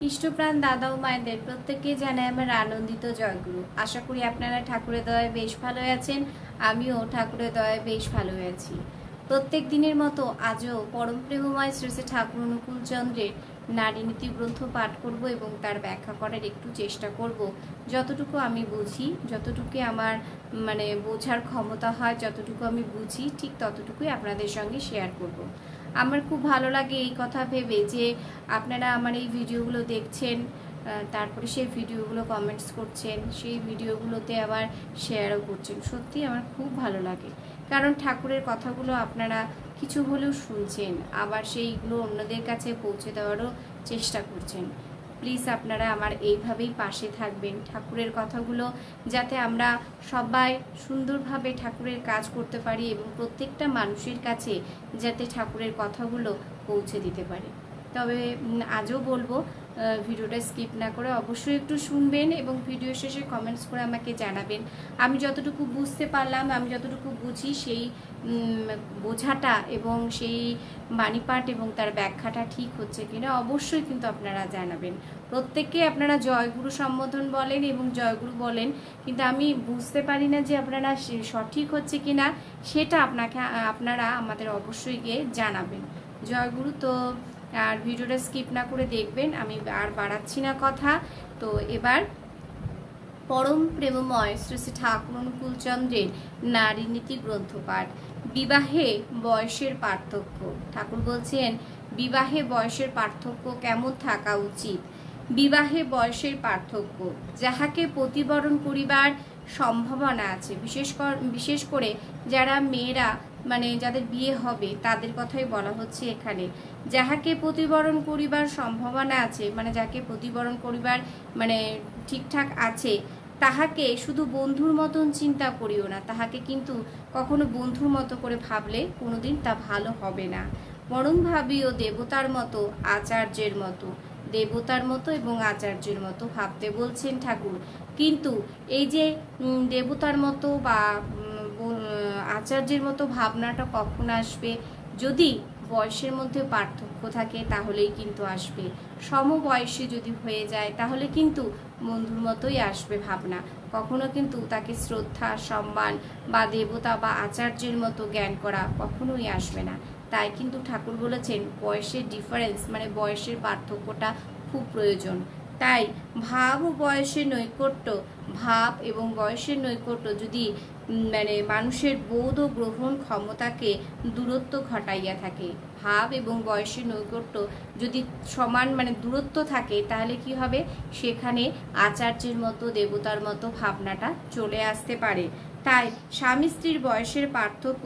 ইষ্টপ্রাণ দাদা ও মায়েদের প্রত্যেককে জানাই আমার আনন্দিত জয়গুরু। আশা করি আপনারা ঠাকুরের দয়ায় বেশ ভালো আছেন। আমিও ঠাকুরের দয়ায় বেশ ভালো আছি। প্রত্যেক দিনের মতো আজও পরম প্রেমময় শ্রী শ্রী ঠাকুর অনুকূল চন্দ্রের নারী নীতি গ্রন্থ পাঠ করব এবং তার ব্যাখ্যা করার একটু চেষ্টা করব। যতটুকু আমি বুঝি, যতটুকু আমার বোঝার ক্ষমতা হয়, যতটুকু আমি বুঝি ঠিক ততটুকুই আপনাদের সঙ্গে শেয়ার করব। আমার খুব ভালো লাগে এই কথা ভেবে যে আপনারা আমার এই ভিডিওগুলো দেখছেন, তারপরে সেই ভিডিওগুলো কমেন্টস করছেন, সেই ভিডিওগুলোতে আবার শেয়ারও করছেন। সত্যি আমার খুব ভালো লাগে, কারণ ঠাকুরের কথাগুলো আপনারা কিছু হলেও শুনছেন, আবার সেইগুলো অন্যদের কাছে পৌঁছে দেওয়ারও চেষ্টা করছেন। প্লিজ আপনারা আমার এইভাবেই পাশে থাকবেন। ঠাকুরের কথাগুলো যাতে আমরা সবাই সুন্দরভাবে ঠাকুরের কাজ করতে পারি এবং প্রত্যেকটা মানুষের কাছে যাতে ঠাকুরের কথাগুলো পৌঁছে দিতে পারি। তবে আজও বলবো, ভিডিওটা স্কিপ না করে অবশ্যই একটু শুনবেন এবং ভিডিও শেষে কমেন্টস করে আমাকে জানাবেন আমি যতটুকু বুঝতে পারলাম, আমি যতটুকু বুঝি সেই বোঝাটা এবং সেই বাণীপাঠ এবং তার ব্যাখ্যাটা ঠিক হচ্ছে কিনা অবশ্যই কিন্তু আপনারা জানাবেন। প্রত্যেককে আপনারা জয়গুরু সম্বোধন বলেন এবং জয়গুরু বলেন, কিন্তু আমি বুঝতে পারি না যে আপনারা সঠিক হচ্ছে কিনা, সেটা আপনারা আমাদের অবশ্যই গিয়ে জানাবেন। জয়গুরু। তো আর ভিডিওটা স্কিপ না করে দেখবেন, আমি আর বাড়াচ্ছি না কথা। তো এবার পরম প্রেমময় শ্রী শ্রী ঠাকুর অনুকূল চন্দ্রের নারী নীতি গ্রন্থ পাঠ। বিবাহে বয়সের পার্থক্য। ঠাকুর বলছেন, বিবাহে বয়সের পার্থক্য কেমন থাকা উচিত। বিবাহে বয়সের পার্থক্য যাহাকে প্রতিবরণ করিবার সম্ভাবনা আছে, বিশেষ করে যারা মেয়েরা যাদের বিয়ে হবে তাদের কথাই বলা হচ্ছে এখানে। যাহাকে প্রতিবরণ করিবার সম্ভাবনা আছে, যাকে প্রতিবরণ করিবার ঠিকঠাক আছে, তাহাকে শুধু বন্ধুর মতন চিন্তা করিও না। তাহাকে কিন্তু কখনো বন্ধুর মতো করে ভাবলে কোনোদিন তা ভালো হবে না। বরং ভাবিও দেবতার মতো, আচার্যের মতো। দেবতার মতো এবং আচার্যের মতো ভাবতে বলছেন ঠাকুর। কিন্তু এই যে দেবতার মতো বা আচার্যের মতো ভাবনাটা কখন আসবে? যদি বয়সের মধ্যে পার্থক্য থাকে তাহলেই কিন্তু আসবে। সমবয়সী যদি হয়ে যায় তাহলে কিন্তু বন্ধুর মতোই আসবে ভাবনা। কখনো কিন্তু তাকে শ্রদ্ধা, সম্মান বা দেবতা বা আচার্যের মতো জ্ঞান করা কখনোই আসবে না। তাই কিন্তু ঠাকুর বলেছেন বয়সের ডিফারেন্স, বয়সের পার্থক্যটা খুব প্রয়োজন। তাই ভাব ও বয়সের নৈকট্য, ভাব এবং বয়সের নৈকট্য যদি মানুষের বোধ ও গ্রহণ ক্ষমতাকে দূরত্ব ঘটাইয়া থাকে, ভাব এবং বয়সের নৈকট্য যদি সমান দূরত্ব থাকে, তাহলে কি হবে? সেখানে আচার্যের মতো, দেবতার মতো ভাবনাটা চলে আসতে পারে। তাই স্বামী স্ত্রীর বয়সের পার্থক্য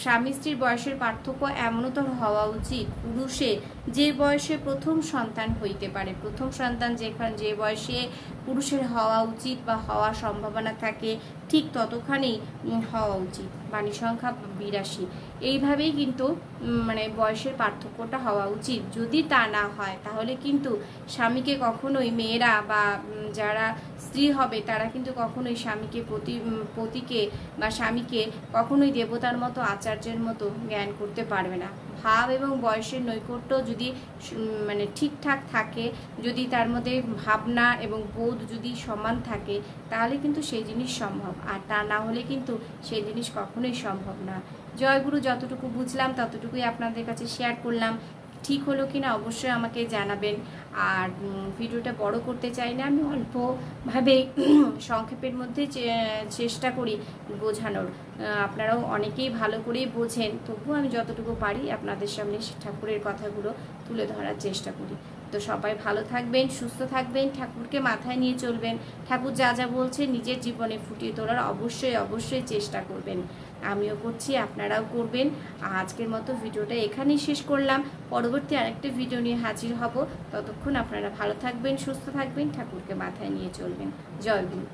স্বামী স্ত্রীর বয়সের পার্থক্য এমনতর হওয়া উচিত পুরুষে যে বয়সে প্রথম সন্তান হইতে পারে। প্রথম সন্তান যে বয়সে পুরুষের হওয়া উচিত বা হওয়ার সম্ভাবনা থাকে, ঠিক ততখানি হওয়া উচিত। বাণী সংখ্যা 82। এইভাবেই কিন্তু বয়সের পার্থক্যটা হওয়া উচিত। যদি তা না হয় তাহলে কিন্তু স্বামীকে কখনোই, মেয়েরা বা যারা স্ত্রী হবে তারা কিন্তু কখনোই স্বামীকে পতিকে বা স্বামীকে কখনোই দেবতার মতো, আচার্যের মতো জ্ঞান করতে পারবে না। ভাব এবং বয়সের নৈকট্য যদি ঠিকঠাক থাকে, যদি তার মধ্যে ভাবনা এবং বোধ যদি সমান থাকে, তাহলে কিন্তু সেই জিনিস সম্ভব। আর তা না হলে কিন্তু সেই জিনিস কখনোই সম্ভব না। জয়গুরু। যতটুকু বুঝলাম ততটুকুই আপনাদের কাছে শেয়ার করলাম। ঠিক হলো কিনা অবশ্যই আমাকে জানাবেন। আর ভিডিওটা বড় করতে চাই না, আমি অল্পভাবে সংক্ষেপের মধ্যে চেষ্টা করি বোঝানোর। আপনারাও অনেকেই ভালো করেই বোঝেন, তবুও আমি যতটুকু পারি আপনাদের সামনে ঠাকুরের কথাগুলো তুলে ধরার চেষ্টা করি। তো সবাই ভালো থাকবেন, সুস্থ থাকবেন, ঠাকুরকে মাথায় নিয়ে চলবেন। ঠাকুর যা যা বলছে নিজের জীবনে ফুটিয়ে তোলার অবশ্যই চেষ্টা করবেন। আমিও করছি, আপনারাও করবেন। আজকের মতো ভিডিওটা এখানেই শেষ করলাম। পরবর্তী আরেকটা ভিডিও নিয়ে হাজির হব। ততক্ষণ আপনারা ভালো থাকবেন, সুস্থ থাকবেন, ঠাকুরকে মাথায় নিয়ে চলবেন। জয় গুরু।